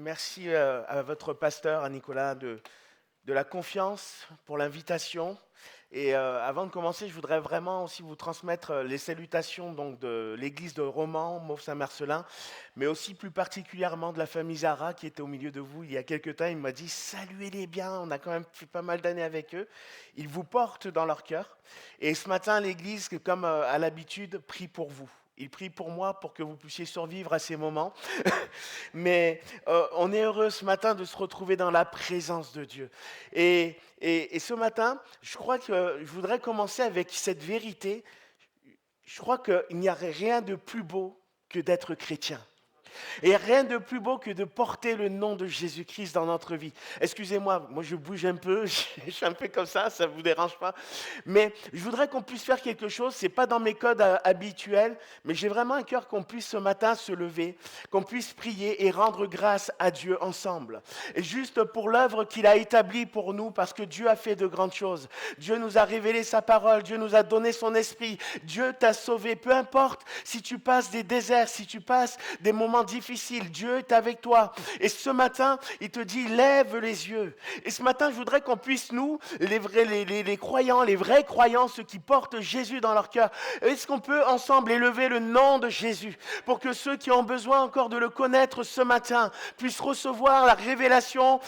Merci à votre pasteur, à Nicolas, de la confiance pour l'invitation. Et avant de commencer, je voudrais vraiment aussi vous transmettre les salutations donc, de l'église de Romans, Mauves-Saint-Marcellin, mais aussi plus particulièrement de la famille Zara qui était au milieu de vous il y a quelques temps. Il m'a dit saluez-les bien, on a quand même fait pas mal d'années avec eux. Ils vous portent dans leur cœur. Et ce matin, l'église, comme à l'habitude, prie pour vous. Il prie pour moi pour que vous puissiez survivre à ces moments. Mais on est heureux ce matin de se retrouver dans la présence de Dieu. Et ce matin, je crois que je voudrais commencer avec cette vérité. Je crois qu'il n'y a rien de plus beau que d'être chrétien. Et rien de plus beau que de porter le nom de Jésus-Christ dans notre vie. Excusez-moi, moi je bouge un peu, je suis un peu comme ça vous dérange pas. Mais je voudrais qu'on puisse faire quelque chose, c'est pas dans mes codes habituels, mais j'ai vraiment un cœur qu'on puisse ce matin se lever, qu'on puisse prier et rendre grâce à Dieu ensemble. Et juste pour l'œuvre qu'il a établie pour nous, parce que Dieu a fait de grandes choses. Dieu nous a révélé sa parole, Dieu nous a donné son esprit, Dieu t'a sauvé. Peu importe si tu passes des déserts, si tu passes des moments difficile, Dieu est avec toi. Et ce matin, il te dit, lève les yeux. Et ce matin, je voudrais qu'on puisse, nous, les croyants, les vrais croyants, ceux qui portent Jésus dans leur cœur, est-ce qu'on peut ensemble élever le nom de Jésus pour que ceux qui ont besoin encore de le connaître ce matin puissent recevoir la révélation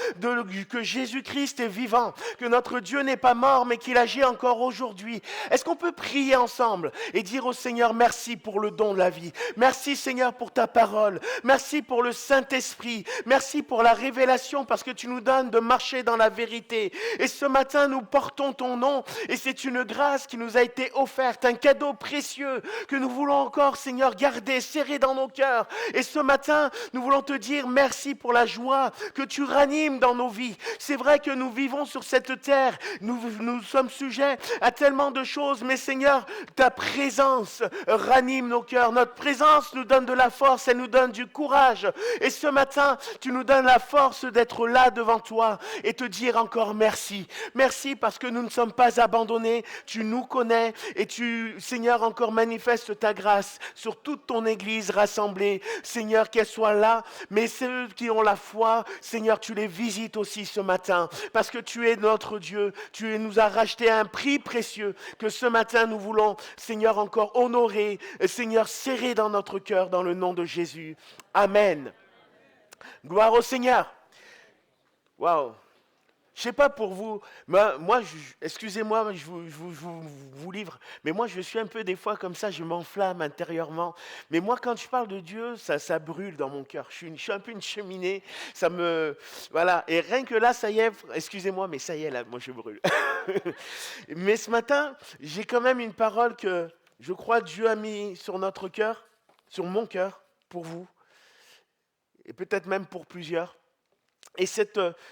que Jésus-Christ est vivant, que notre Dieu n'est pas mort, mais qu'il agit encore aujourd'hui. Est-ce qu'on peut prier ensemble et dire au Seigneur, merci pour le don de la vie. Merci Seigneur pour ta parole. Merci pour le Saint-Esprit. Merci pour la révélation parce que tu nous donnes de marcher dans la vérité. Et ce matin, nous portons ton nom et c'est une grâce qui nous a été offerte, un cadeau précieux que nous voulons encore, Seigneur, garder, serrer dans nos cœurs. Et ce matin, nous voulons te dire merci pour la joie que tu ranimes dans nos vies. C'est vrai que nous vivons sur cette terre, nous sommes sujets à tellement de choses, mais Seigneur, ta présence ranime nos cœurs. Notre présence nous donne de la force, elle nous donne du courage. Et ce matin, tu nous donnes la force d'être là devant toi et te dire encore merci. Merci parce que nous ne sommes pas abandonnés. Tu nous connais et tu, Seigneur, encore manifeste ta grâce sur toute ton Église rassemblée. Seigneur, qu'elle soit là, mais ceux qui ont la foi, Seigneur, tu les visites aussi ce matin parce que tu es notre Dieu. Tu nous as racheté à un prix précieux que ce matin nous voulons, Seigneur, encore honorer, Seigneur, serrer dans notre cœur dans le nom de Jésus. Amen. Gloire au Seigneur. Waouh. Je sais pas pour vous, mais moi, excusez-moi, je vous livre, mais moi je suis un peu des fois comme ça, je m'enflamme intérieurement. Mais moi quand je parle de Dieu, ça brûle dans mon cœur. Je suis un peu une cheminée, voilà. Et rien que là, ça y est, excusez-moi, mais ça y est là, moi je brûle. Mais ce matin, j'ai quand même une parole que je crois Dieu a mis sur notre cœur, sur mon cœur, pour vous, et peut-être même pour plusieurs. Et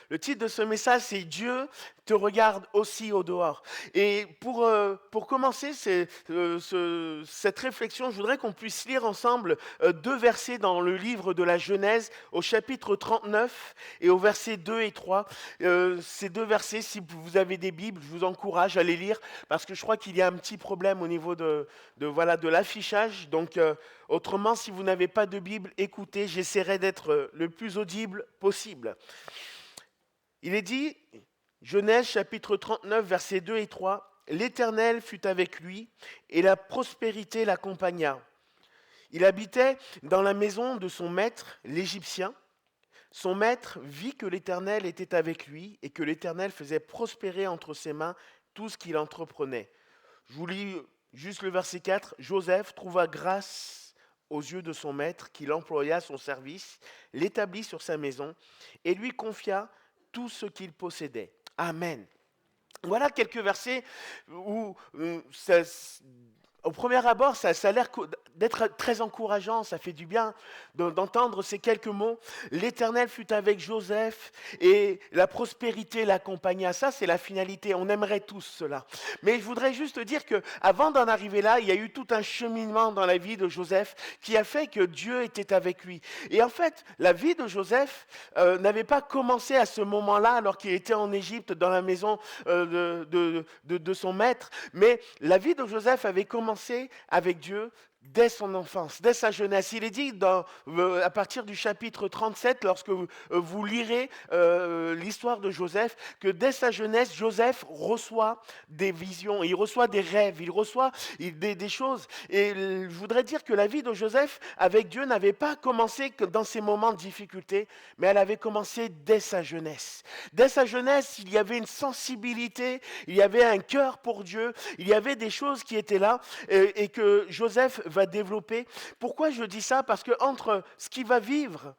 le titre de ce message, c'est Dieu te regarde aussi au dehors. Et pour commencer cette réflexion, je voudrais qu'on puisse lire ensemble deux versets dans le livre de la Genèse, au chapitre 39 et au verset 2 et 3. Ces deux versets, si vous avez des Bibles, je vous encourage à les lire, parce que je crois qu'il y a un petit problème au niveau de l'affichage. Donc, autrement, si vous n'avez pas de Bible, écoutez, j'essaierai d'être le plus audible possible. Il est dit, Genèse chapitre 39, versets 2 et 3, « L'Éternel fut avec lui, et la prospérité l'accompagna. Il habitait dans la maison de son maître, l'Égyptien. Son maître vit que l'Éternel était avec lui, et que l'Éternel faisait prospérer entre ses mains tout ce qu'il entreprenait. » Je vous lis juste le verset 4. « Joseph trouva grâce aux yeux de son maître, qui l'employa à son service, l'établit sur sa maison, et lui confia tout ce qu'il possédait. » Amen. Voilà quelques versets où au premier abord, ça a l'air d'être très encourageant, ça fait du bien d'entendre ces quelques mots. L'Éternel fut avec Joseph et la prospérité l'accompagna. Ça, c'est la finalité. On aimerait tous cela. Mais je voudrais juste dire qu'avant d'en arriver là, il y a eu tout un cheminement dans la vie de Joseph qui a fait que Dieu était avec lui. Et en fait, la vie de Joseph n'avait pas commencé à ce moment-là, alors qu'il était en Égypte, dans la maison de son maître. Mais la vie de Joseph avait commencé avec Dieu dès son enfance, dès sa jeunesse. Il est dit à partir du chapitre 37, lorsque vous lirez l'histoire de Joseph, que dès sa jeunesse, Joseph reçoit des visions, il reçoit des rêves, il reçoit des choses. Et je voudrais dire que la vie de Joseph avec Dieu n'avait pas commencé que dans ces moments de difficulté, mais elle avait commencé dès sa jeunesse. Dès sa jeunesse, il y avait une sensibilité, il y avait un cœur pour Dieu, il y avait des choses qui étaient là et que Joseph va développer. Pourquoi je dis ça? Parce que entre ce qu'il va vivre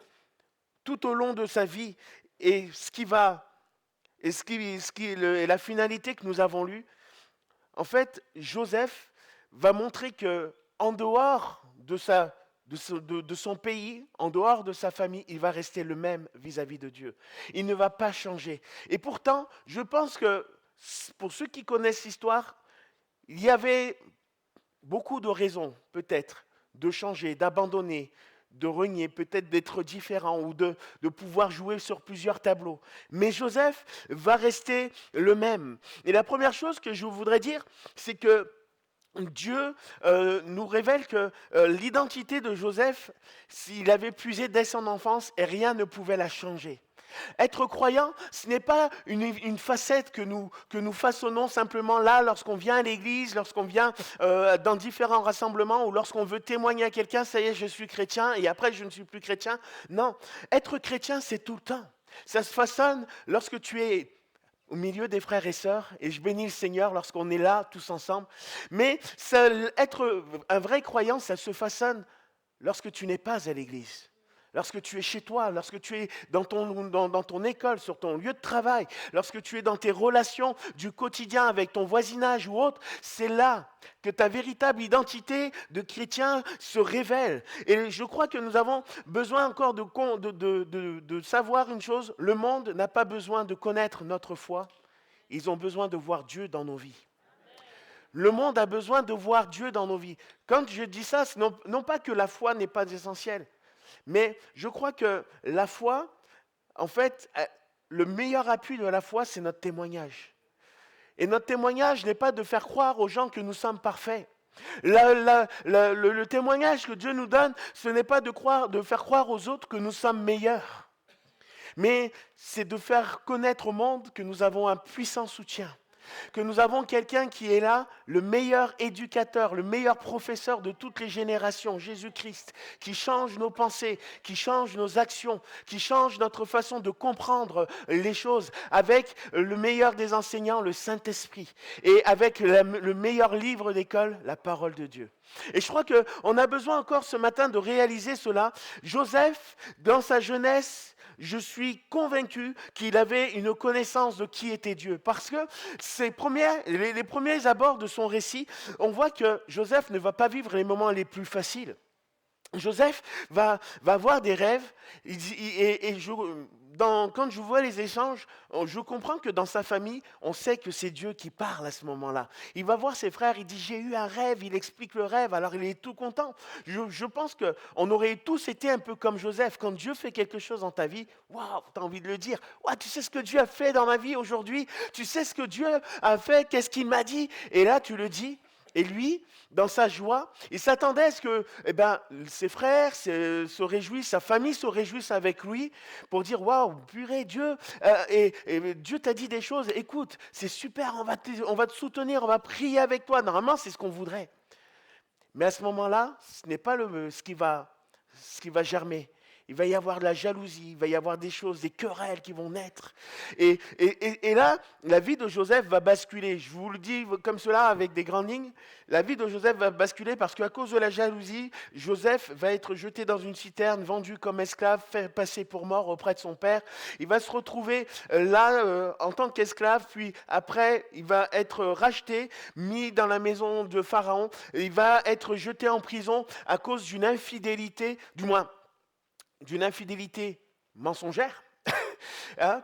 tout au long de sa vie et et la finalité que nous avons lue, en fait, Joseph va montrer que en dehors de son pays, en dehors de sa famille, il va rester le même vis-à-vis de Dieu. Il ne va pas changer. Et pourtant, je pense que pour ceux qui connaissent l'histoire, il y avait beaucoup de raisons, peut-être, de changer, d'abandonner, de renier, peut-être d'être différent ou de pouvoir jouer sur plusieurs tableaux. Mais Joseph va rester le même. Et la première chose que je voudrais dire, c'est que Dieu nous révèle que l'identité de Joseph, s'il avait puisé dès son enfance, et rien ne pouvait la changer. Être croyant, ce n'est pas une facette que nous façonnons simplement là lorsqu'on vient à l'église, lorsqu'on vient dans différents rassemblements ou lorsqu'on veut témoigner à quelqu'un, ça y est, je suis chrétien et après je ne suis plus chrétien. Non, être chrétien, c'est tout le temps. Ça se façonne lorsque tu es au milieu des frères et sœurs, et je bénis le Seigneur lorsqu'on est là tous ensemble. Mais être un vrai croyant, ça se façonne lorsque tu n'es pas à l'église. Lorsque tu es chez toi, lorsque tu es dans ton école, sur ton lieu de travail, lorsque tu es dans tes relations du quotidien avec ton voisinage ou autre, c'est là que ta véritable identité de chrétien se révèle. Et je crois que nous avons besoin encore de savoir une chose, le monde n'a pas besoin de connaître notre foi, ils ont besoin de voir Dieu dans nos vies. Le monde a besoin de voir Dieu dans nos vies. Quand je dis ça, non pas que la foi n'est pas essentielle, mais je crois que la foi, en fait, le meilleur appui de la foi, c'est notre témoignage. Et notre témoignage n'est pas de faire croire aux gens que nous sommes parfaits. Le témoignage que Dieu nous donne, ce n'est pas de faire croire aux autres que nous sommes meilleurs. Mais c'est de faire connaître au monde que nous avons un puissant soutien. Que nous avons quelqu'un qui est là, le meilleur éducateur, le meilleur professeur de toutes les générations, Jésus-Christ, qui change nos pensées, qui change nos actions, qui change notre façon de comprendre les choses, avec le meilleur des enseignants, le Saint-Esprit, et avec le meilleur livre d'école, la parole de Dieu. Et je crois qu'on a besoin encore ce matin de réaliser cela. Joseph, dans sa jeunesse, je suis convaincu qu'il avait une connaissance de qui était Dieu. Parce que les premiers abords de son récit, on voit que Joseph ne va pas vivre les moments les plus faciles. Joseph va avoir des rêves quand je vois les échanges, je comprends que dans sa famille, on sait que c'est Dieu qui parle à ce moment-là. Il va voir ses frères, il dit j'ai eu un rêve, il explique le rêve, alors il est tout content. Je pense qu'on aurait tous été un peu comme Joseph. Quand Dieu fait quelque chose dans ta vie, waouh, tu as envie de le dire. Waouh, tu sais ce que Dieu a fait dans ma vie aujourd'hui? Tu sais ce que Dieu a fait? Qu'est-ce qu'il m'a dit? Et là, tu le dis. Et lui, dans sa joie, il s'attendait à ce que ses frères se réjouissent, sa famille se réjouisse avec lui pour dire « Waouh, purée, Dieu, et Dieu t'a dit des choses, écoute, c'est super, on va te soutenir, on va prier avec toi. » Normalement, c'est ce qu'on voudrait. Mais à ce moment-là, ce n'est pas ce qui va germer. Il va y avoir de la jalousie, il va y avoir des choses, des querelles qui vont naître. Et là, la vie de Joseph va basculer. Je vous le dis comme cela avec des grandes lignes. La vie de Joseph va basculer parce qu'à cause de la jalousie, Joseph va être jeté dans une citerne, vendu comme esclave, fait passer pour mort auprès de son père. Il va se retrouver là en tant qu'esclave, puis après, il va être racheté, mis dans la maison de Pharaon. Il va être jeté en prison à cause d'une infidélité, du moins, d'une infidélité mensongère. Hein,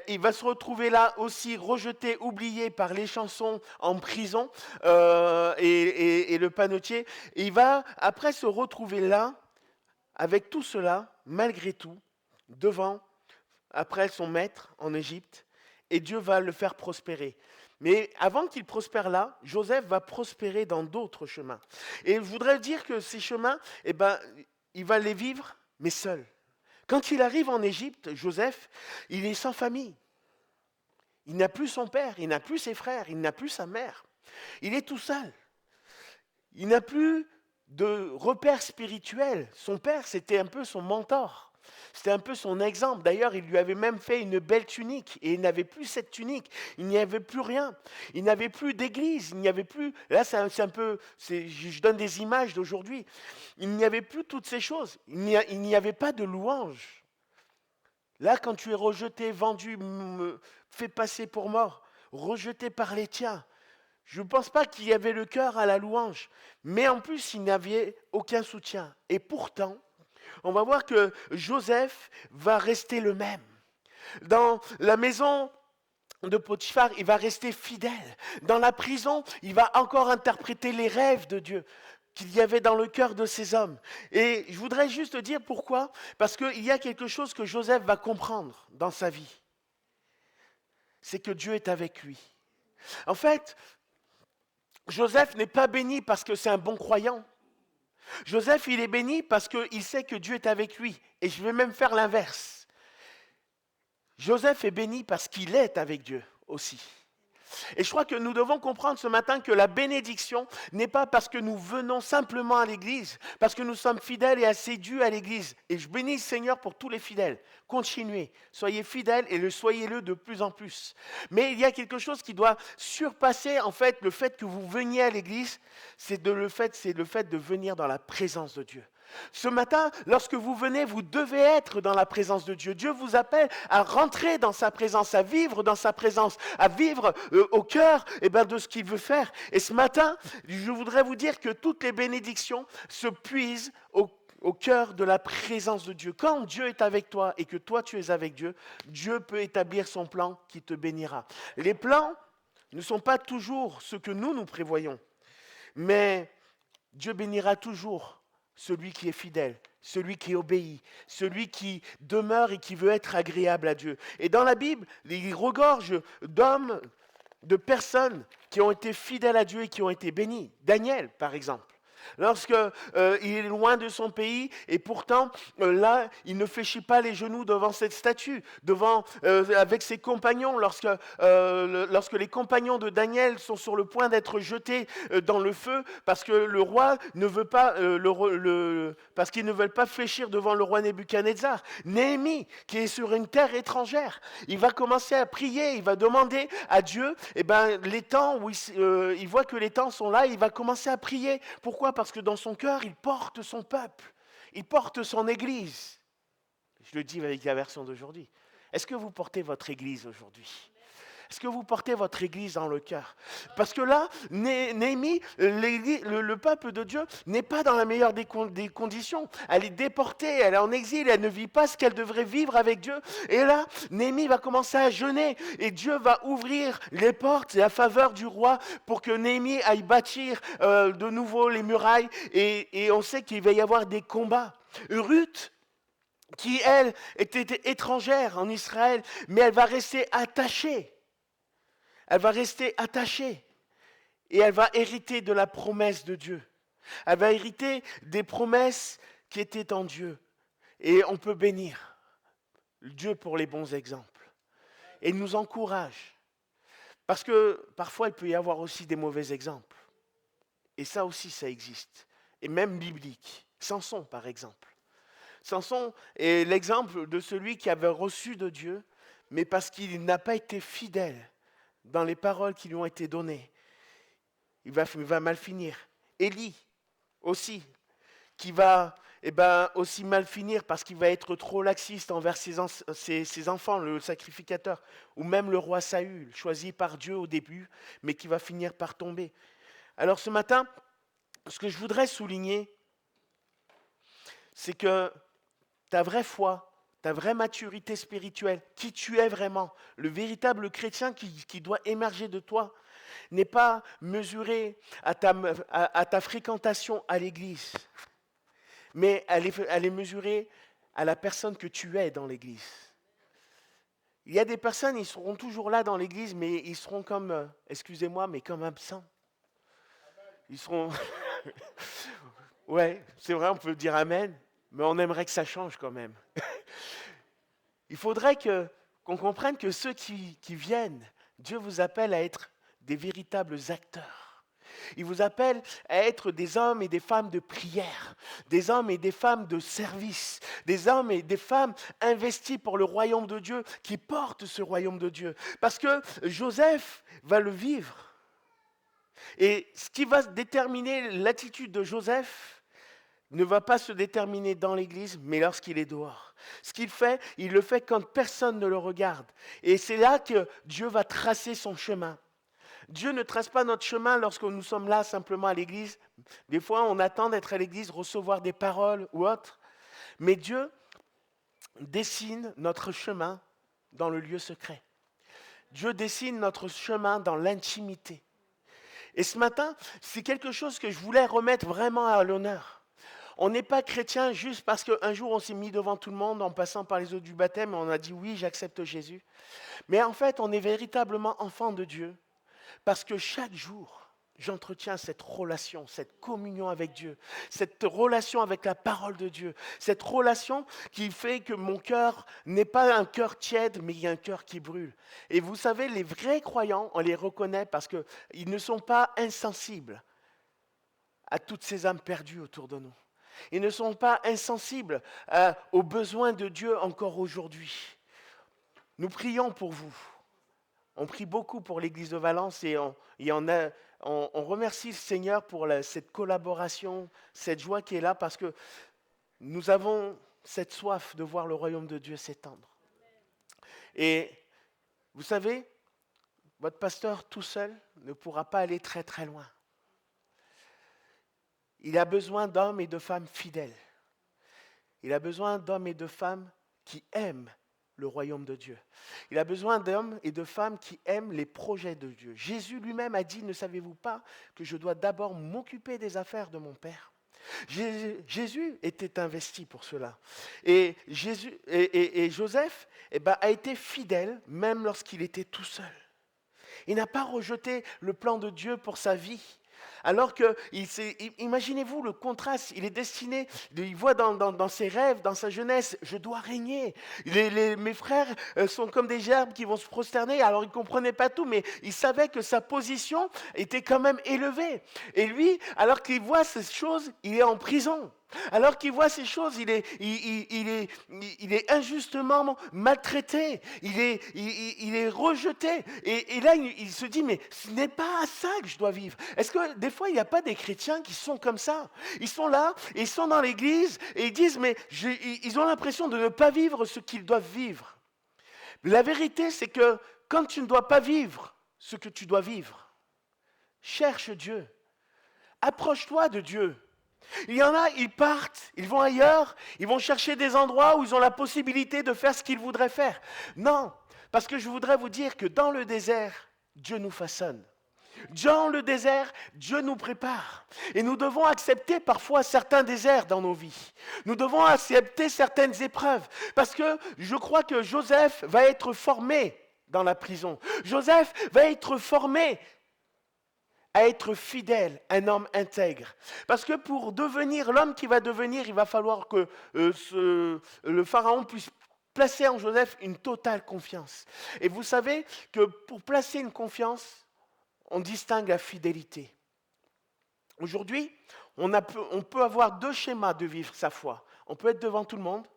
il va se retrouver là aussi rejeté, oublié par les chansons en prison et le panetier. Et il va après se retrouver là, avec tout cela, malgré tout, devant, après son maître en Égypte, et Dieu va le faire prospérer. Mais avant qu'il prospère là, Joseph va prospérer dans d'autres chemins. Et je voudrais dire que ces chemins, il va les vivre, mais seul. Quand il arrive en Égypte, Joseph, il est sans famille. Il n'a plus son père, il n'a plus ses frères, il n'a plus sa mère. Il est tout seul. Il n'a plus de repère spirituel. Son père, c'était un peu son mentor. C'était un peu son exemple. D'ailleurs, il lui avait même fait une belle tunique. Et il n'avait plus cette tunique. Il n'y avait plus rien. Il n'avait plus d'église. Il n'y avait plus... Là, je donne des images d'aujourd'hui. Il n'y avait plus toutes ces choses. Il n'y avait pas de louange. Là, quand tu es rejeté, vendu, fait passer pour mort, rejeté par les tiens, je ne pense pas qu'il y avait le cœur à la louange. Mais en plus, il n'avait aucun soutien. Et pourtant, on va voir que Joseph va rester le même. Dans la maison de Potiphar, il va rester fidèle. Dans la prison, il va encore interpréter les rêves de Dieu qu'il y avait dans le cœur de ces hommes. Et je voudrais juste dire pourquoi. Parce qu'il y a quelque chose que Joseph va comprendre dans sa vie. C'est que Dieu est avec lui. En fait, Joseph n'est pas béni parce que c'est un bon croyant. Joseph, il est béni parce qu'il sait que Dieu est avec lui. Et je vais même faire l'inverse. Joseph est béni parce qu'il est avec Dieu aussi. Et je crois que nous devons comprendre ce matin que la bénédiction n'est pas parce que nous venons simplement à l'église, parce que nous sommes fidèles et assidus à l'église. Et je bénis le Seigneur pour tous les fidèles. Continuez, soyez fidèles et soyez-le de plus en plus. Mais il y a quelque chose qui doit surpasser en fait le fait que vous veniez à l'église, c'est le fait de venir dans la présence de Dieu. Ce matin, lorsque vous venez, vous devez être dans la présence de Dieu. Dieu vous appelle à rentrer dans sa présence, à vivre dans sa présence, à vivre au cœur de ce qu'il veut faire. Et ce matin, je voudrais vous dire que toutes les bénédictions se puisent au cœur de la présence de Dieu. Quand Dieu est avec toi et que toi tu es avec Dieu, Dieu peut établir son plan qui te bénira. Les plans ne sont pas toujours ce que nous prévoyons, mais Dieu bénira toujours celui qui est fidèle, celui qui obéit, celui qui demeure et qui veut être agréable à Dieu. Et dans la Bible, il regorge d'hommes, de personnes qui ont été fidèles à Dieu et qui ont été bénis. Daniel, par exemple. Lorsque il est loin de son pays et pourtant là il ne fléchit pas les genoux devant cette statue, avec ses compagnons lorsque les compagnons de Daniel sont sur le point d'être jetés dans le feu parce que le roi ne veut pas parce qu'ils ne veulent pas fléchir devant le roi Nebuchadnezzar. Néhémie qui est sur une terre étrangère, il va commencer à prier, il va demander à Dieu les temps où il voit que les temps sont là, il va commencer à prier. Pourquoi ? Parce que dans son cœur, il porte son peuple, il porte son église. Je le dis avec la version d'aujourd'hui. Est-ce que vous portez votre église aujourd'hui ? Est-ce que vous portez votre église dans le cœur ? Parce que là, Néhémie, le peuple de Dieu, n'est pas dans la meilleure des conditions. Elle est déportée, elle est en exil, elle ne vit pas ce qu'elle devrait vivre avec Dieu. Et là, Néhémie va commencer à jeûner et Dieu va ouvrir les portes et la faveur du roi pour que Néhémie aille bâtir de nouveau les murailles. Et on sait qu'il va y avoir des combats. Ruth, qui elle était étrangère en Israël, mais elle va rester attachée. Elle va rester attachée et elle va hériter de la promesse de Dieu. Elle va hériter des promesses qui étaient en Dieu. Et on peut bénir Dieu pour les bons exemples. Et il nous encourage. Parce que parfois, il peut y avoir aussi des mauvais exemples. Et ça aussi, ça existe. Et même biblique. Samson, par exemple. Samson est l'exemple de celui qui avait reçu de Dieu, mais parce qu'il n'a pas été fidèle dans les paroles qui lui ont été données, il va mal finir. Élie aussi, qui va aussi mal finir parce qu'il va être trop laxiste envers ses enfants, le sacrificateur, ou même le roi Saül, choisi par Dieu au début, mais qui va finir par tomber. Alors ce matin, ce que je voudrais souligner, c'est que ta vraie foi, ta vraie maturité spirituelle, qui tu es vraiment, le véritable chrétien qui doit émerger de toi, n'est pas mesuré à ta fréquentation à l'église, mais elle est mesurée à la personne que tu es dans l'église. Il y a des personnes, ils seront toujours là dans l'église, mais ils seront comme, excusez-moi, mais comme absents. Ils seront... Ouais, c'est vrai, on peut dire amen, mais on aimerait que ça change quand même. Il faudrait qu'on comprenne que ceux qui viennent, Dieu vous appelle à être des véritables acteurs. Il vous appelle à être des hommes et des femmes de prière, des hommes et des femmes de service, des hommes et des femmes investis pour le royaume de Dieu, qui portent ce royaume de Dieu. Parce que Joseph va le vivre. Et ce qui va déterminer l'attitude de Joseph ne va pas se déterminer dans l'église, mais lorsqu'il est dehors. Ce qu'il fait, il le fait quand personne ne le regarde. Et c'est là que Dieu va tracer son chemin. Dieu ne trace pas notre chemin lorsque nous sommes là simplement à l'église. Des fois, on attend d'être à l'église, recevoir des paroles ou autre. Mais Dieu dessine notre chemin dans le lieu secret. Dieu dessine notre chemin dans l'intimité. Et ce matin, c'est quelque chose que je voulais remettre vraiment à l'honneur. On n'est pas chrétien juste parce qu'un jour on s'est mis devant tout le monde en passant par les eaux du baptême et on a dit oui, j'accepte Jésus. Mais en fait, on est véritablement enfant de Dieu parce que chaque jour, j'entretiens cette relation, cette communion avec Dieu, cette relation avec la parole de Dieu, cette relation qui fait que mon cœur n'est pas un cœur tiède, mais il y a un cœur qui brûle. Et vous savez, les vrais croyants, on les reconnaît parce qu'ils ne sont pas insensibles à toutes ces âmes perdues autour de nous. Ils ne sont pas insensibles aux besoins de Dieu encore aujourd'hui. Nous prions pour vous. On prie beaucoup pour l'église de Valence et on remercie le Seigneur pour cette collaboration, cette joie qui est là parce que nous avons cette soif de voir le royaume de Dieu s'étendre. Et vous savez, votre pasteur tout seul ne pourra pas aller très très loin. Il a besoin d'hommes et de femmes fidèles. Il a besoin d'hommes et de femmes qui aiment le royaume de Dieu. Il a besoin d'hommes et de femmes qui aiment les projets de Dieu. Jésus lui-même a dit, ne savez-vous pas que je dois d'abord m'occuper des affaires de mon Père ? Jésus était investi pour cela. Et Joseph a été fidèle même lorsqu'il était tout seul. Il n'a pas rejeté le plan de Dieu pour sa vie. Alors que, imaginez-vous le contraste, il est destiné, il voit dans ses rêves, dans sa jeunesse, je dois régner. Mes frères sont comme des gerbes qui vont se prosterner, alors il ne comprenait pas tout, mais il savait que sa position était quand même élevée. Et lui, alors qu'il voit ces choses, il est en prison. Alors qu'il voit ces choses, il est injustement maltraité, il est rejeté. Et là, il se dit, mais ce n'est pas à ça que je dois vivre. Est-ce que des fois, il n'y a pas des chrétiens qui sont comme ça ? Ils sont là, ils sont dans l'église, et ils disent, mais ils ont l'impression de ne pas vivre ce qu'ils doivent vivre. La vérité, c'est que quand tu ne dois pas vivre ce que tu dois vivre, cherche Dieu, approche-toi de Dieu. Il y en a, ils partent, ils vont ailleurs, ils vont chercher des endroits où ils ont la possibilité de faire ce qu'ils voudraient faire. Non, parce que je voudrais vous dire que dans le désert, Dieu nous façonne. Dans le désert, Dieu nous prépare. Et nous devons accepter parfois certains déserts dans nos vies. Nous devons accepter certaines épreuves. Parce que je crois que Joseph va être formé dans la prison. Joseph va être formé à être fidèle, un homme intègre. Parce que pour devenir l'homme qui va devenir, il va falloir que le pharaon puisse placer en Joseph une totale confiance. Et vous savez que pour placer une confiance, on distingue la fidélité. Aujourd'hui, on peut avoir deux schémas de vivre sa foi. On peut être devant tout le monde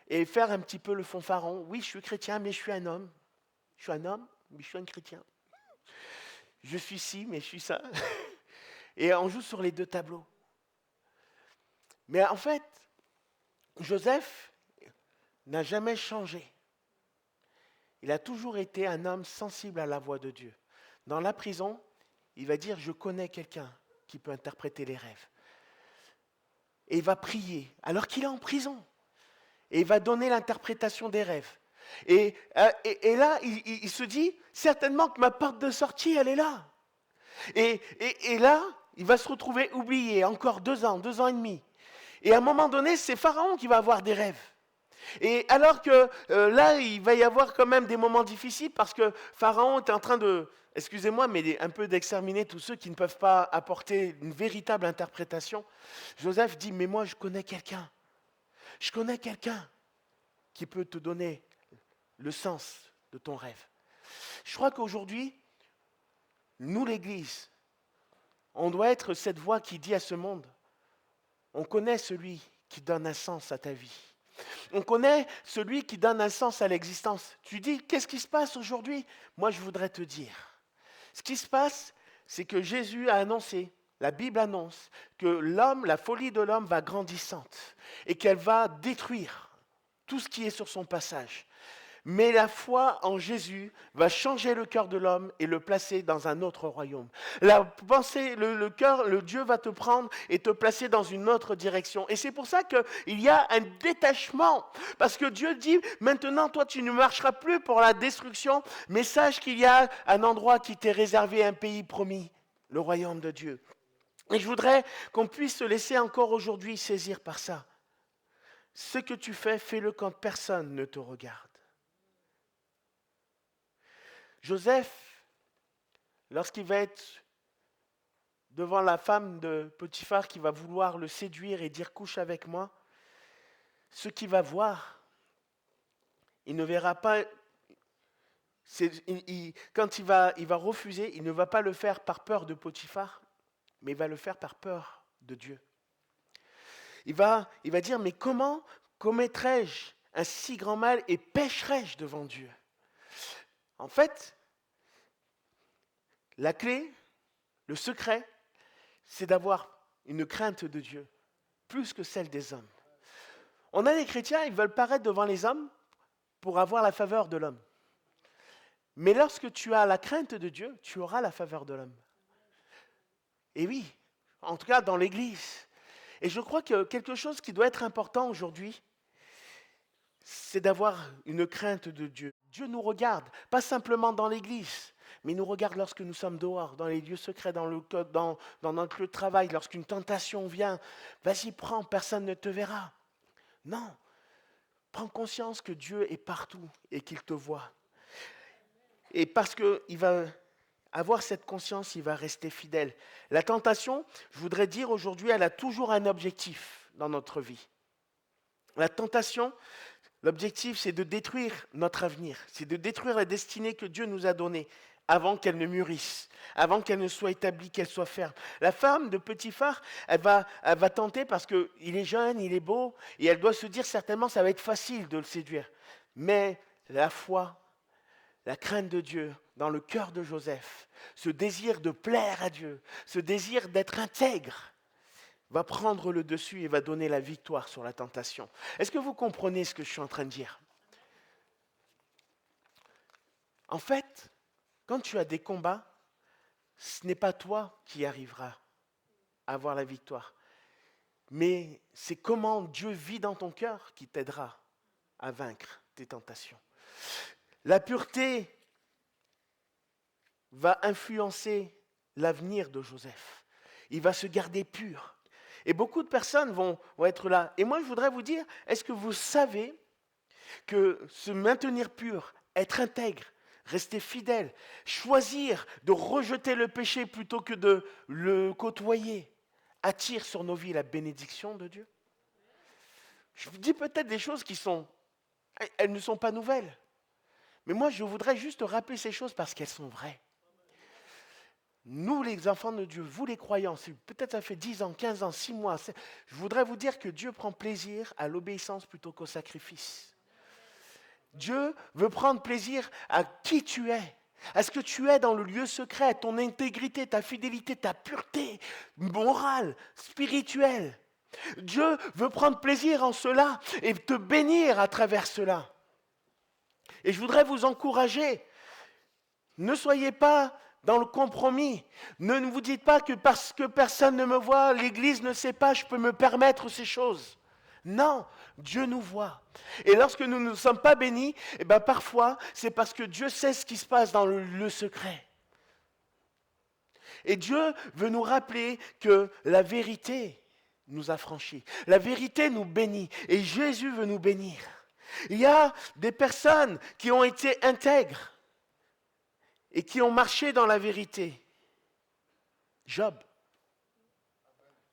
et faire un petit peu le fanfaron. Oui, je suis chrétien, mais je suis un homme. Je suis un homme, mais je suis un chrétien. Je suis ci, mais je suis ça. Et on joue sur les deux tableaux. Mais en fait, Joseph n'a jamais changé. Il a toujours été un homme sensible à la voix de Dieu. Dans la prison, il va dire, je connais quelqu'un qui peut interpréter les rêves. Et il va prier, alors qu'il est en prison. Et il va donner l'interprétation des rêves. Et là, il se dit, certainement que ma porte de sortie, elle est là. Et là, il va se retrouver oublié, encore 2 ans et demi. Et à un moment donné, c'est Pharaon qui va avoir des rêves. Et alors que là, il va y avoir quand même des moments difficiles parce que Pharaon est en train de, excusez-moi, mais un peu d'exterminer tous ceux qui ne peuvent pas apporter une véritable interprétation. Joseph dit, mais moi je connais quelqu'un. Je connais quelqu'un qui peut te donner le sens de ton rêve. Je crois qu'aujourd'hui, nous l'Église, on doit être cette voix qui dit à ce monde, on connaît celui qui donne un sens à ta vie. On connaît celui qui donne un sens à l'existence. Tu dis, qu'est-ce qui se passe aujourd'hui? Moi, je voudrais te dire. Ce qui se passe, c'est que Jésus a annoncé, la Bible annonce, que l'homme, la folie de l'homme va grandissante et qu'elle va détruire tout ce qui est sur son passage. Mais la foi en Jésus va changer le cœur de l'homme et le placer dans un autre royaume. La pensée, le cœur, le Dieu va te prendre et te placer dans une autre direction. Et c'est pour ça qu'il y a un détachement. Parce que Dieu dit, maintenant toi tu ne marcheras plus pour la destruction, mais sache qu'il y a un endroit qui t'est réservé, un pays promis, le royaume de Dieu. Et je voudrais qu'on puisse se laisser encore aujourd'hui saisir par ça. Ce que tu fais, fais-le quand personne ne te regarde. Joseph, lorsqu'il va être devant la femme de Potiphar qui va vouloir le séduire et dire « couche avec moi », ce qu'il va voir, il ne verra pas, quand il va refuser, il ne va pas le faire par peur de Potiphar, mais il va le faire par peur de Dieu. Il va dire « mais comment commettrais-je un si grand mal et pécherais-je devant Dieu ?» En fait, la clé, le secret, c'est d'avoir une crainte de Dieu, plus que celle des hommes. On a des chrétiens, ils veulent paraître devant les hommes pour avoir la faveur de l'homme. Mais lorsque tu as la crainte de Dieu, tu auras la faveur de l'homme. Et oui, en tout cas dans l'Église. Et je crois que quelque chose qui doit être important aujourd'hui, c'est d'avoir une crainte de Dieu. Dieu nous regarde, pas simplement dans l'Église, mais il nous regarde lorsque nous sommes dehors, dans les lieux secrets, dans notre lieu de travail, lorsqu'une tentation vient. Vas-y, prends, personne ne te verra. Non, prends conscience que Dieu est partout et qu'il te voit. Et parce qu'il va avoir cette conscience, il va rester fidèle. La tentation, je voudrais dire aujourd'hui, elle a toujours un objectif dans notre vie. La tentation, l'objectif, c'est de détruire notre avenir, c'est de détruire la destinée que Dieu nous a donnée avant qu'elle ne mûrisse, avant qu'elle ne soit établie, qu'elle soit ferme. La femme de Potiphar, elle va tenter parce qu'il est jeune, il est beau, et elle doit se dire certainement ça va être facile de le séduire. Mais la foi, la crainte de Dieu dans le cœur de Joseph, ce désir de plaire à Dieu, ce désir d'être intègre, va prendre le dessus et va donner la victoire sur la tentation. Est-ce que vous comprenez ce que je suis en train de dire? En fait, quand tu as des combats, ce n'est pas toi qui arriveras à avoir la victoire, mais c'est comment Dieu vit dans ton cœur qui t'aidera à vaincre tes tentations. La pureté va influencer l'avenir de Joseph. Il va se garder pur. Et beaucoup de personnes vont être là. Et moi, je voudrais vous dire, est-ce que vous savez que se maintenir pur, être intègre, rester fidèle, choisir de rejeter le péché plutôt que de le côtoyer, attire sur nos vies la bénédiction de Dieu? Je vous dis peut-être des choses elles ne sont pas nouvelles. Mais moi, je voudrais juste rappeler ces choses parce qu'elles sont vraies. Nous, les enfants de Dieu, vous les croyants, peut-être ça fait 10 ans, 15 ans, 6 mois, je voudrais vous dire que Dieu prend plaisir à l'obéissance plutôt qu'au sacrifice. Dieu veut prendre plaisir à qui tu es, à ce que tu es dans le lieu secret, ton intégrité, ta fidélité, ta pureté morale, spirituelle. Dieu veut prendre plaisir en cela et te bénir à travers cela. Et je voudrais vous encourager, ne soyez pas dans le compromis. Ne vous dites pas que parce que personne ne me voit, l'Église ne sait pas, je peux me permettre ces choses. Non, Dieu nous voit. Et lorsque nous ne sommes pas bénis, parfois, c'est parce que Dieu sait ce qui se passe dans le secret. Et Dieu veut nous rappeler que la vérité nous affranchit. La vérité nous bénit. Et Jésus veut nous bénir. Il y a des personnes qui ont été intègres et qui ont marché dans la vérité. Job.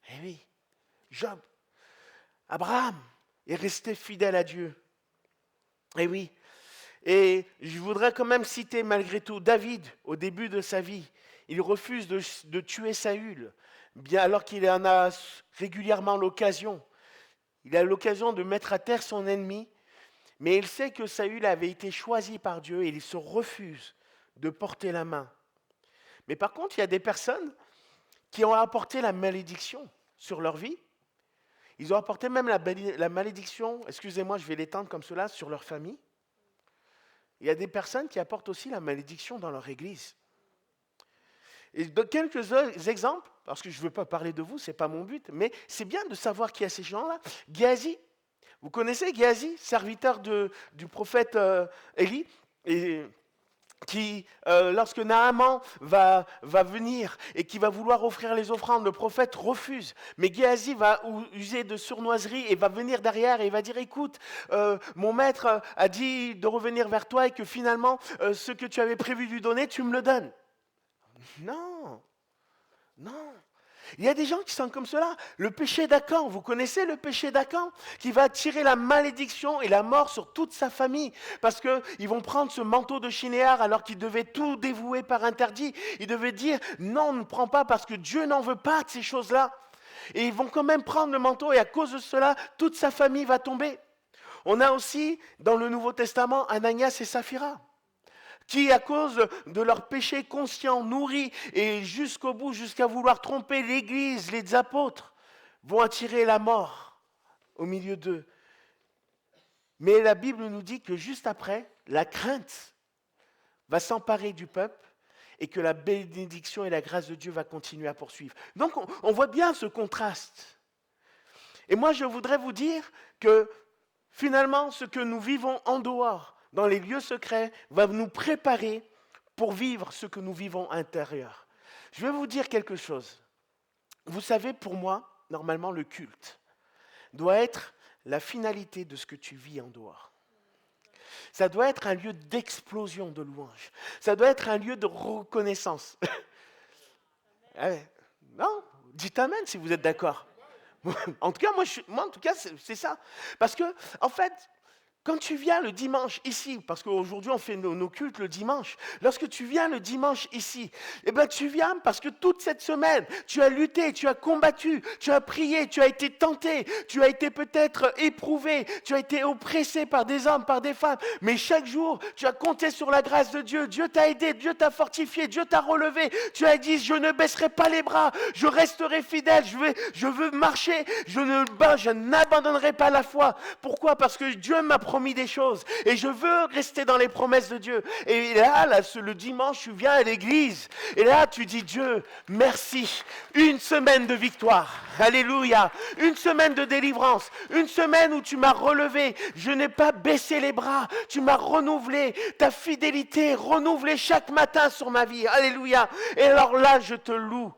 Eh oui, Job. Abraham est resté fidèle à Dieu. Eh oui. Et je voudrais quand même citer malgré tout David au début de sa vie. Il refuse de tuer Saül, bien alors qu'il en a régulièrement l'occasion. Il a l'occasion de mettre à terre son ennemi, mais il sait que Saül avait été choisi par Dieu et il se refuse de porter la main. Mais par contre, il y a des personnes qui ont apporté la malédiction sur leur vie. Ils ont apporté même la malédiction, excusez-moi, je vais l'étendre comme cela, sur leur famille. Il y a des personnes qui apportent aussi la malédiction dans leur église. Et de quelques exemples, parce que je ne veux pas parler de vous, ce n'est pas mon but, mais c'est bien de savoir qui a ces gens-là. Géasi, vous connaissez Géasi, serviteur du prophète Élie, et qui, lorsque Naaman va venir et qui va vouloir offrir les offrandes, le prophète refuse. Mais Géasi va user de sournoiserie et va venir derrière et va dire, écoute, mon maître a dit de revenir vers toi et que finalement, ce que tu avais prévu de lui donner, tu me le donnes. Non, non. Il y a des gens qui sont comme cela. Le péché d'Acan, vous connaissez le péché d'Acan, qui va attirer la malédiction et la mort sur toute sa famille. Parce qu'ils vont prendre ce manteau de Shinéar alors qu'ils devaient tout dévouer par interdit. Ils devaient dire non, ne prends pas parce que Dieu n'en veut pas de ces choses-là. Et ils vont quand même prendre le manteau et à cause de cela, toute sa famille va tomber. On a aussi dans le Nouveau Testament Ananias et Saphira, qui, à cause de leur péché conscient, nourri, et jusqu'au bout, jusqu'à vouloir tromper l'Église, les apôtres, vont attirer la mort au milieu d'eux. Mais la Bible nous dit que juste après, la crainte va s'emparer du peuple et que la bénédiction et la grâce de Dieu va continuer à poursuivre. Donc, on voit bien ce contraste. Et moi, je voudrais vous dire que finalement, ce que nous vivons en dehors, dans les lieux secrets, va nous préparer pour vivre ce que nous vivons à l'intérieur. Je vais vous dire quelque chose. Vous savez, pour moi, normalement, le culte doit être la finalité de ce que tu vis en dehors. Ça doit être un lieu d'explosion de louange. Ça doit être un lieu de reconnaissance. Non, dites amen si vous êtes d'accord. En tout cas, moi, c'est ça. Parce que, en fait, quand tu viens le dimanche ici, parce qu'aujourd'hui on fait nos cultes le dimanche, lorsque tu viens le dimanche ici, eh ben tu viens parce que toute cette semaine, tu as lutté, tu as combattu, tu as prié, tu as été tenté, tu as été peut-être éprouvé, tu as été oppressé par des hommes, par des femmes, mais chaque jour, tu as compté sur la grâce de Dieu, Dieu t'a aidé, Dieu t'a fortifié, Dieu t'a relevé, tu as dit, je ne baisserai pas les bras, je resterai fidèle, je veux marcher, je n'abandonnerai pas la foi. Pourquoi? Parce que Dieu m'a promis des choses et je veux rester dans les promesses de Dieu. Et là, le dimanche, tu viens à l'église et là, tu dis Dieu, merci. Une semaine de victoire. Alléluia. Une semaine de délivrance. Une semaine où tu m'as relevé. Je n'ai pas baissé les bras. Tu m'as renouvelé. Ta fidélité est renouvelée chaque matin sur ma vie. Alléluia. Et alors là, je te loue.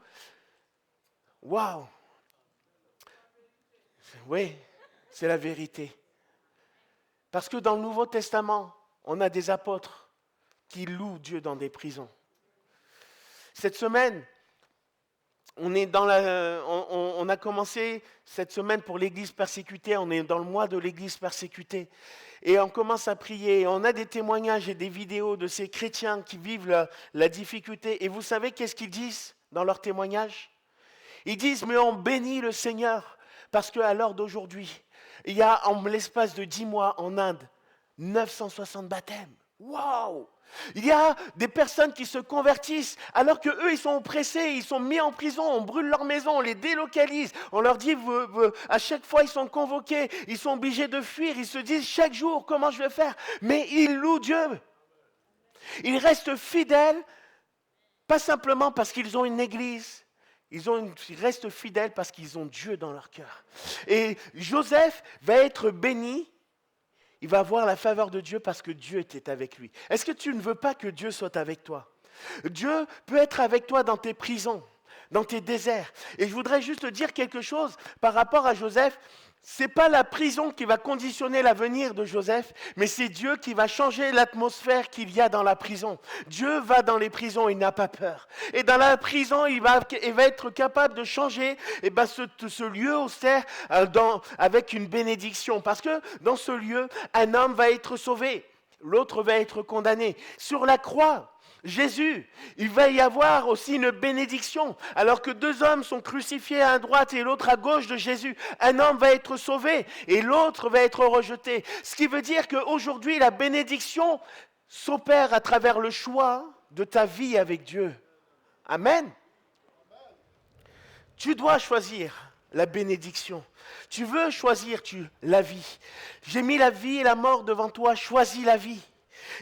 Waouh. Oui, c'est la vérité. Parce que dans le Nouveau Testament, on a des apôtres qui louent Dieu dans des prisons. Cette semaine, on a commencé cette semaine pour l'Église persécutée, on est dans le mois de l'Église persécutée. Et on commence à prier, on a des témoignages et des vidéos de ces chrétiens qui vivent la difficulté. Et vous savez qu'est-ce qu'ils disent dans leurs témoignages? Ils disent, mais on bénit le Seigneur, parce qu'à l'heure d'aujourd'hui, il y a en l'espace de 10 mois en Inde, 960 baptêmes. Waouh! Il y a des personnes qui se convertissent alors qu'eux, ils sont oppressés, ils sont mis en prison, on brûle leur maison, on les délocalise. On leur dit, à chaque fois, ils sont convoqués, ils sont obligés de fuir, ils se disent chaque jour, comment je vais faire? Mais ils louent Dieu. Ils restent fidèles, pas simplement parce qu'ils ont une église, ils restent fidèles parce qu'ils ont Dieu dans leur cœur. Et Joseph va être béni, il va avoir la faveur de Dieu parce que Dieu était avec lui. Est-ce que tu ne veux pas que Dieu soit avec toi? Dieu peut être avec toi dans tes prisons, dans tes déserts. Et je voudrais juste te dire quelque chose par rapport à Joseph. C'est pas la prison qui va conditionner l'avenir de Joseph, mais c'est Dieu qui va changer l'atmosphère qu'il y a dans la prison. Dieu va dans les prisons, il n'a pas peur. Et dans la prison, il va être capable de changer ce lieu austère avec une bénédiction. Parce que dans ce lieu, un homme va être sauvé, l'autre va être condamné. Sur la croix, Jésus, il va y avoir aussi une bénédiction. Alors que deux hommes sont crucifiés à droite et l'autre à gauche de Jésus, un homme va être sauvé et l'autre va être rejeté. Ce qui veut dire qu'aujourd'hui, la bénédiction s'opère à travers le choix de ta vie avec Dieu. Amen. Tu dois choisir la bénédiction. Tu veux choisir la vie. J'ai mis la vie et la mort devant toi, choisis la vie.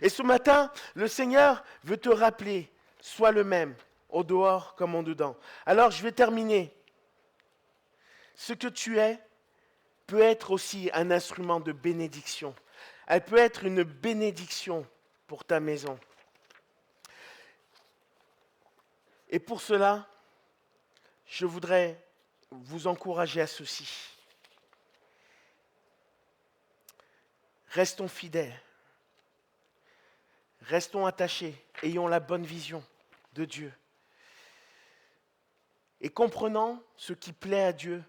Et ce matin, le Seigneur veut te rappeler, sois le même, au dehors comme en dedans. Alors je vais terminer. Ce que tu es peut être aussi un instrument de bénédiction. Elle peut être une bénédiction pour ta maison. Et pour cela, je voudrais vous encourager à ceci. Restons fidèles. Restons attachés, ayons la bonne vision de Dieu. Et comprenons ce qui plaît à Dieu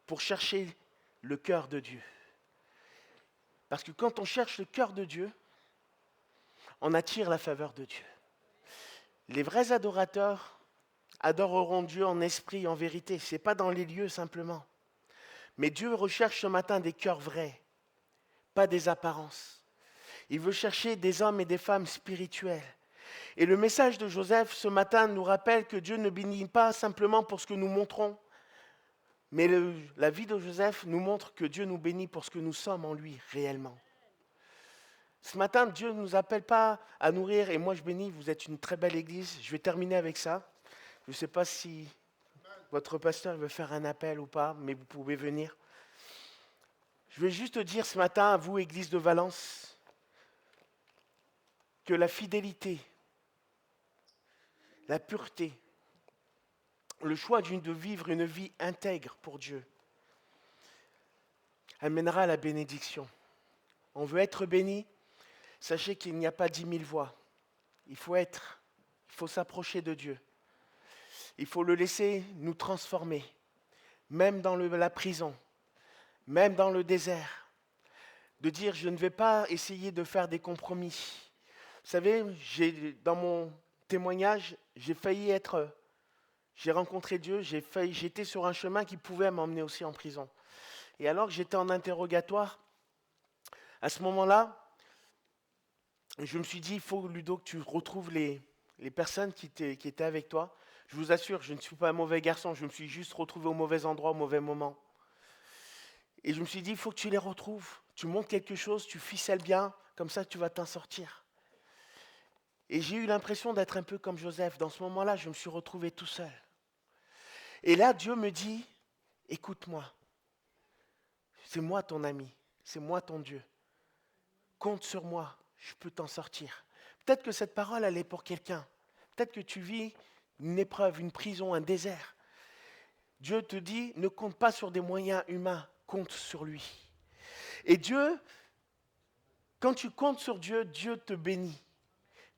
pour chercher le cœur de Dieu. Parce que quand on cherche le cœur de Dieu, on attire la faveur de Dieu. Les vrais adorateurs adoreront Dieu en esprit et en vérité. Ce n'est pas dans les lieux simplement. Mais Dieu recherche ce matin des cœurs vrais, pas des apparences. Il veut chercher des hommes et des femmes spirituels. Et le message de Joseph ce matin nous rappelle que Dieu ne bénit pas simplement pour ce que nous montrons, mais la vie de Joseph nous montre que Dieu nous bénit pour ce que nous sommes en lui réellement. Ce matin, Dieu ne nous appelle pas à nourrir, et moi je bénis, vous êtes une très belle église. Je vais terminer avec ça. Je ne sais pas si votre pasteur veut faire un appel ou pas, mais vous pouvez venir. Je vais juste dire ce matin à vous, Église de Valence, que la fidélité, la pureté, le choix de vivre une vie intègre pour Dieu, amènera à la bénédiction. On veut être béni, sachez qu'il n'y a pas 10 000 voies. Il faut s'approcher de Dieu. Il faut le laisser nous transformer, même dans la prison, même dans le désert. De dire, je ne vais pas essayer de faire des compromis. Vous savez, dans mon témoignage, j'ai rencontré Dieu, j'étais sur un chemin qui pouvait m'emmener aussi en prison. Et alors que j'étais en interrogatoire, à ce moment-là, je me suis dit, il faut, Ludo, que tu retrouves les personnes qui étaient avec toi. Je vous assure, je ne suis pas un mauvais garçon, je me suis juste retrouvé au mauvais endroit, au mauvais moment. Et je me suis dit, il faut que tu les retrouves. Tu montes quelque chose, tu ficelles bien, comme ça tu vas t'en sortir. Et j'ai eu l'impression d'être un peu comme Joseph. Dans ce moment-là, je me suis retrouvé tout seul. Et là, Dieu me dit, écoute-moi. C'est moi ton ami. C'est moi ton Dieu. Compte sur moi. Je peux t'en sortir. Peut-être que cette parole, elle est pour quelqu'un. Peut-être que tu vis une épreuve, une prison, un désert. Dieu te dit, ne compte pas sur des moyens humains. Compte sur lui. Et Dieu, quand tu comptes sur Dieu, Dieu te bénit.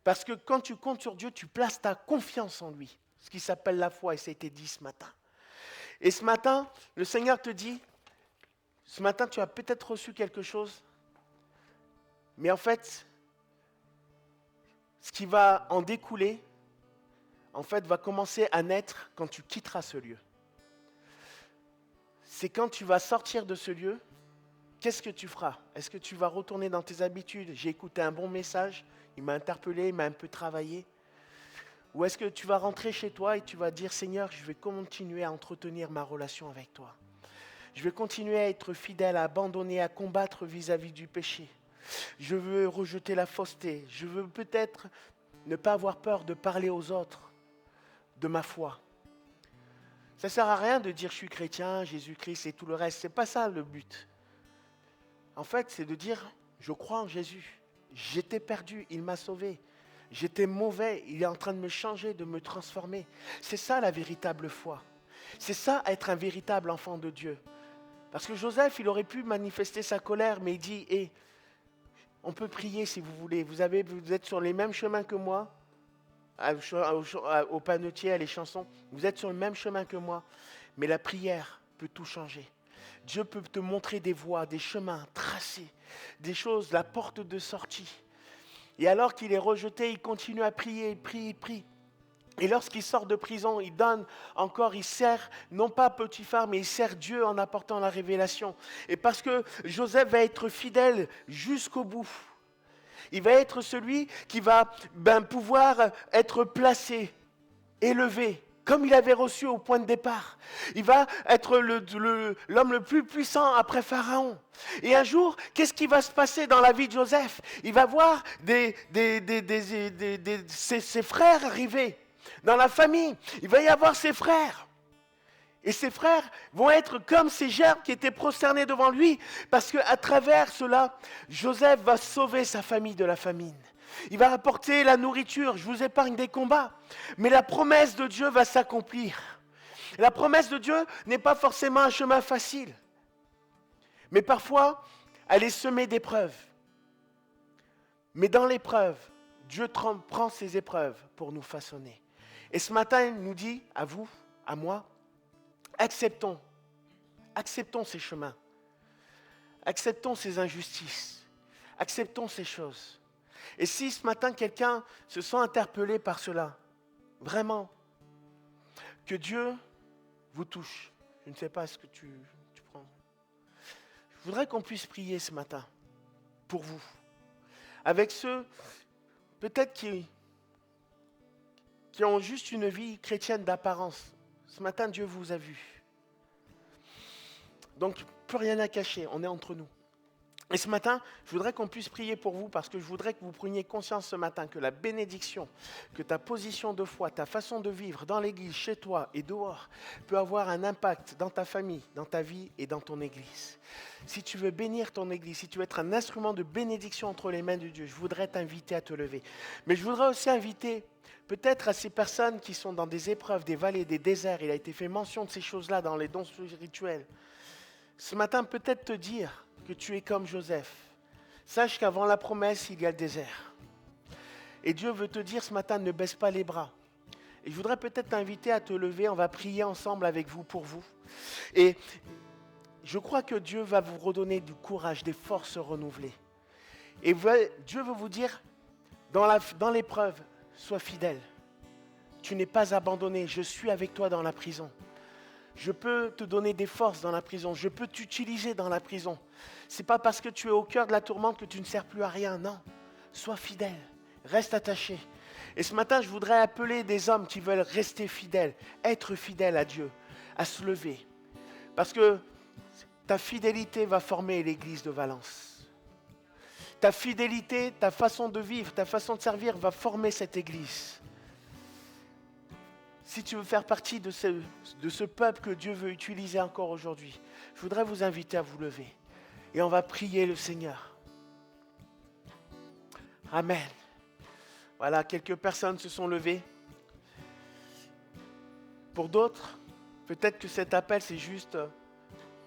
Parce que quand tu comptes sur Dieu, tu places ta confiance en lui. Ce qui s'appelle la foi, et ça a été dit ce matin. Et ce matin, le Seigneur te dit, ce matin tu as peut-être reçu quelque chose, mais en fait, ce qui va en découler, en fait, va commencer à naître quand tu quitteras ce lieu. C'est quand tu vas sortir de ce lieu, qu'est-ce que tu feras? Est-ce que tu vas retourner dans tes habitudes? J'ai écouté un bon message, il m'a interpellé, il m'a un peu travaillé. Ou est-ce que tu vas rentrer chez toi et tu vas dire, Seigneur, je vais continuer à entretenir ma relation avec toi. Je vais continuer à être fidèle, à abandonner, à combattre vis-à-vis du péché. Je veux rejeter la fausseté. Je veux peut-être ne pas avoir peur de parler aux autres de ma foi. Ça ne sert à rien de dire, je suis chrétien, Jésus-Christ et tout le reste. Ce n'est pas ça le but. En fait, c'est de dire, je crois en Jésus. J'étais perdu, il m'a sauvé. J'étais mauvais, il est en train de me changer, de me transformer. C'est ça la véritable foi. C'est ça être un véritable enfant de Dieu. Parce que Joseph, il aurait pu manifester sa colère, mais il dit, hé, on peut prier si vous voulez. Vous êtes sur les mêmes chemins que moi, au panetier, à les chansons. Vous êtes sur le même chemin que moi, mais la prière peut tout changer. Dieu peut te montrer des voies, des chemins tracés, des choses, la porte de sortie. Et alors qu'il est rejeté, il continue à prier, il prie, il prie. Et lorsqu'il sort de prison, il donne encore, il sert, non pas Potiphar, mais il sert Dieu en apportant la révélation. Et parce que Joseph va être fidèle jusqu'au bout, il va être celui qui va pouvoir être placé, élevé, comme il avait reçu au point de départ. Il va être l'homme le plus puissant après Pharaon. Et un jour, qu'est-ce qui va se passer dans la vie de Joseph? Il va voir ses frères arriver. Dans la famille, il va y avoir ses frères. Et ses frères vont être comme ces gerbes qui étaient prosternés devant lui, parce qu'à travers cela, Joseph va sauver sa famille de la famine. Il va apporter la nourriture, je vous épargne des combats, mais la promesse de Dieu va s'accomplir. La promesse de Dieu n'est pas forcément un chemin facile, mais parfois, elle est semée d'épreuves. Mais dans l'épreuve, Dieu prend ces épreuves pour nous façonner. Et ce matin, il nous dit, à vous, à moi, acceptons ces chemins, acceptons ces injustices, acceptons ces choses. Et si ce matin, quelqu'un se sent interpellé par cela, vraiment, que Dieu vous touche. Je ne sais pas ce que tu prends. Je voudrais qu'on puisse prier ce matin pour vous, avec ceux peut-être qui ont juste une vie chrétienne d'apparence. Ce matin, Dieu vous a vu. Donc, plus rien à cacher, on est entre nous. Et ce matin, je voudrais qu'on puisse prier pour vous parce que je voudrais que vous preniez conscience ce matin que la bénédiction, que ta position de foi, ta façon de vivre dans l'église, chez toi et dehors, peut avoir un impact dans ta famille, dans ta vie et dans ton église. Si tu veux bénir ton église, si tu veux être un instrument de bénédiction entre les mains de Dieu, je voudrais t'inviter à te lever. Mais je voudrais aussi inviter peut-être à ces personnes qui sont dans des épreuves, des vallées, des déserts. Il a été fait mention de ces choses-là dans les dons spirituels. Ce matin, peut-être te dire que tu es comme Joseph. Sache qu'avant la promesse, il y a le désert. Et Dieu veut te dire ce matin, ne baisse pas les bras. Et je voudrais peut-être t'inviter à te lever, on va prier ensemble avec vous, pour vous. Et je crois que Dieu va vous redonner du courage, des forces renouvelées. Et Dieu veut vous dire, dans l'épreuve, sois fidèle. Tu n'es pas abandonné, je suis avec toi dans la prison. Je peux te donner des forces dans la prison. Je peux t'utiliser dans la prison. Ce n'est pas parce que tu es au cœur de la tourmente que tu ne sers plus à rien. Non. Sois fidèle. Reste attaché. Et ce matin, je voudrais appeler des hommes qui veulent rester fidèles, être fidèles à Dieu, à se lever. Parce que ta fidélité va former l'église de Valence. Ta fidélité, ta façon de vivre, ta façon de servir va former cette église. Si tu veux faire partie de ce peuple que Dieu veut utiliser encore aujourd'hui, je voudrais vous inviter à vous lever. Et on va prier le Seigneur. Amen. Voilà, quelques personnes se sont levées. Pour d'autres, peut-être que cet appel, c'est juste,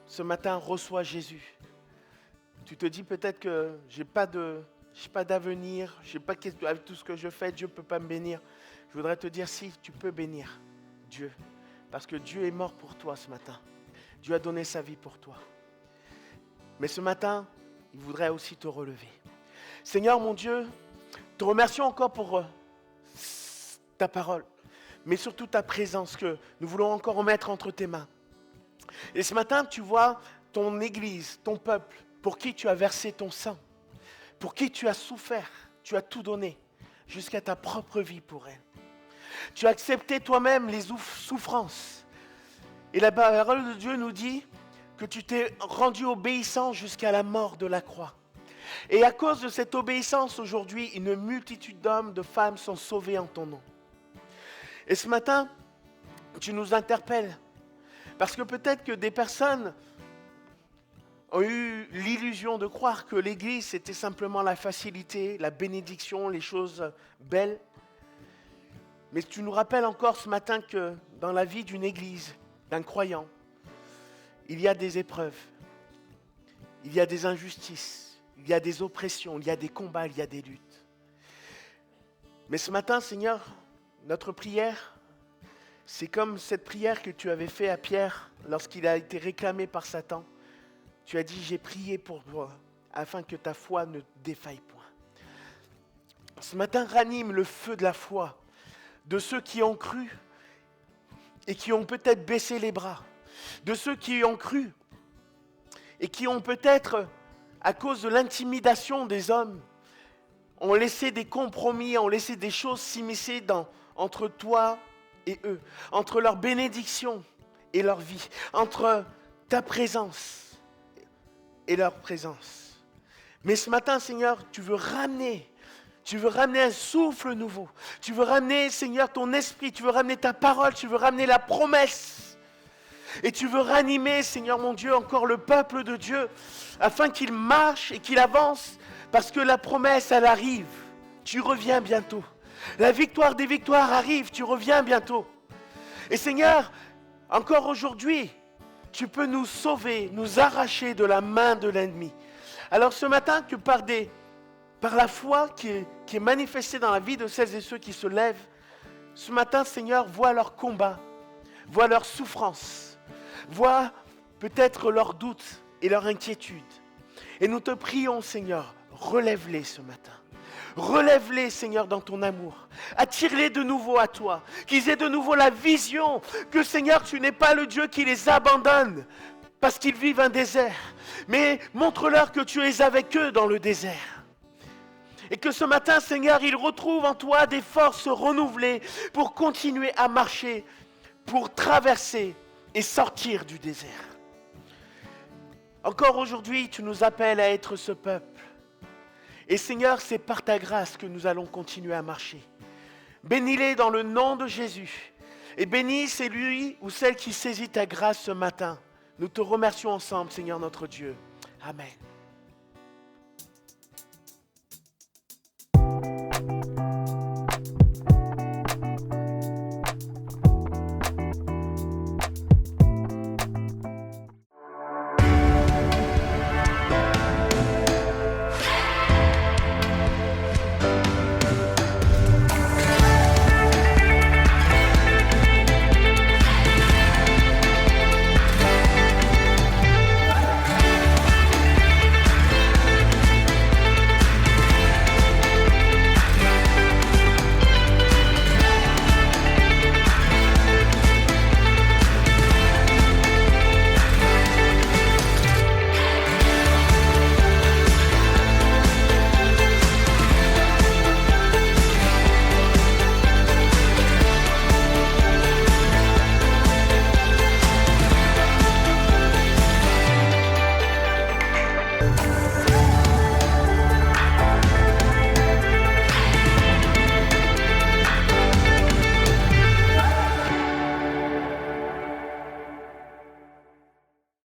ce matin, reçois Jésus. Tu te dis peut-être que j'ai pas d'avenir, avec tout ce que je fais, Dieu ne peut pas me bénir. Je voudrais te dire, si, tu peux bénir Dieu. Parce que Dieu est mort pour toi ce matin. Dieu a donné sa vie pour toi. Mais ce matin, il voudrait aussi te relever. Seigneur mon Dieu, te remercions encore pour ta parole. Mais surtout ta présence que nous voulons encore remettre entre tes mains. Et ce matin, tu vois ton église, ton peuple, pour qui tu as versé ton sang. Pour qui tu as souffert. Tu as tout donné. Jusqu'à ta propre vie pour elle. Tu as accepté toi-même les souffrances. Et la parole de Dieu nous dit que tu t'es rendu obéissant jusqu'à la mort de la croix. Et à cause de cette obéissance, aujourd'hui, une multitude d'hommes, de femmes sont sauvés en ton nom. Et ce matin, tu nous interpelles. Parce que peut-être que des personnes ont eu l'illusion de croire que l'Église, c'était simplement la facilité, la bénédiction, les choses belles. Mais tu nous rappelles encore ce matin que dans la vie d'une Église, d'un croyant, il y a des épreuves, il y a des injustices, il y a des oppressions, il y a des combats, il y a des luttes. Mais ce matin, Seigneur, notre prière, c'est comme cette prière que tu avais faite à Pierre lorsqu'il a été réclamé par Satan. Tu as dit, j'ai prié pour toi, afin que ta foi ne défaille point. Ce matin, ranime le feu de la foi de ceux qui ont cru et qui ont peut-être baissé les bras, de ceux qui ont cru et qui ont peut-être, à cause de l'intimidation des hommes, ont laissé des compromis, ont laissé des choses s'immiscer entre toi et eux, entre leur bénédiction et leur vie, entre ta présence et leur présence. Mais ce matin, Seigneur, tu veux ramener un souffle nouveau. Tu veux ramener, Seigneur, ton esprit. Tu veux ramener ta parole. Tu veux ramener la promesse. Et tu veux ranimer, Seigneur mon Dieu, encore le peuple de Dieu, afin qu'il marche et qu'il avance, parce que la promesse, elle arrive. Tu reviens bientôt. La victoire des victoires arrive. Tu reviens bientôt. Et Seigneur, encore aujourd'hui, tu peux nous sauver, nous arracher de la main de l'ennemi. Alors ce matin, que par la foi qui est manifestée dans la vie de celles et ceux qui se lèvent, ce matin, Seigneur, vois leur combat, vois leur souffrance, vois peut-être leurs doutes et leurs inquiétudes. Et nous te prions, Seigneur, relève-les ce matin. Relève-les, Seigneur, dans ton amour. Attire-les de nouveau à toi. Qu'ils aient de nouveau la vision que, Seigneur, tu n'es pas le Dieu qui les abandonne parce qu'ils vivent un désert. Mais montre-leur que tu es avec eux dans le désert. Et que ce matin, Seigneur, ils retrouvent en toi des forces renouvelées pour continuer à marcher, pour traverser et sortir du désert. Encore aujourd'hui, tu nous appelles à être ce peuple. Et Seigneur, c'est par ta grâce que nous allons continuer à marcher. Bénis-les dans le nom de Jésus. Et bénis celui ou celle qui saisit ta grâce ce matin. Nous te remercions ensemble, Seigneur notre Dieu. Amen.